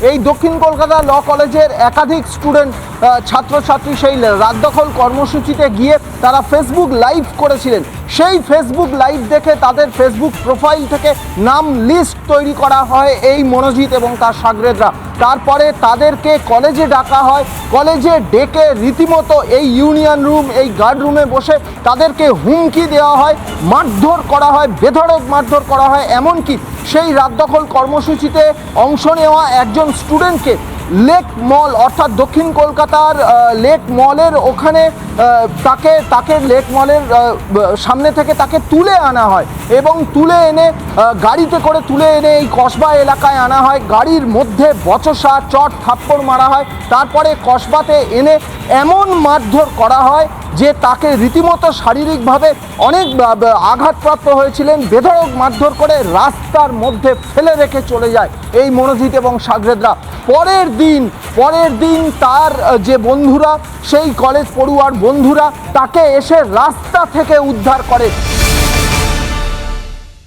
এই দক্ষিণ কলকাতা ল কলেজের একাধিক স্টুডেন্ট ছাত্রছাত্রী সেই রাত দখল কর্মসূচিতে গিয়ে তারা ফেসবুক লাইভ করেছিলেন। সেই ফেসবুক লাইভ দেখে তাদের ফেসবুক প্রোফাইল থেকে নাম লিস্ট তৈরি করা হয় এই মনোজিৎ এবং তার শাগরেদরা। তারপরে তাদেরকে কলেজে ডাকা হয়, কলেজে ডেকে রীতিমতো এই ইউনিয়ন রুম, এই গার্ড রুমে বসে তাদেরকে হুমকি দেওয়া হয়, মারধর করা হয়, বেধড়ক মারধর করা হয়। এমনকি সেই রাত দখল কর্মসূচিতে অংশ নেওয়া একজন স্টুডেন্টকে লেক মল অর্থাৎ দক্ষিণ কলকাতার লেক মলের ওখানে তাকে লেক মলের সামনে থেকে তাকে তুলে আনা হয় এবং তুলে এনে গাড়িতে করে তুলে এনে এই কসবা এলাকায় আনা হয়। গাড়ির মধ্যে বচসা, চট থাপ্পড় মারা হয়। তারপরে কসবাতে এনে এমন মারধর করা হয় যে তাকে রীতিমতো শারীরিকভাবে অনেক আঘাতপ্রাপ্ত হয়েছিলেন। বেধড়ক মারধর করে রাস্তার মধ্যে ফেলে রেখে চলে যায় এই মনোজিৎ এবং শাগরেদরা। পরের দিন তার যে বন্ধুরা, সেই কলেজ পড়ুয়ার বন্ধুরা তাকে এসে রাস্তা থেকে উদ্ধার করে।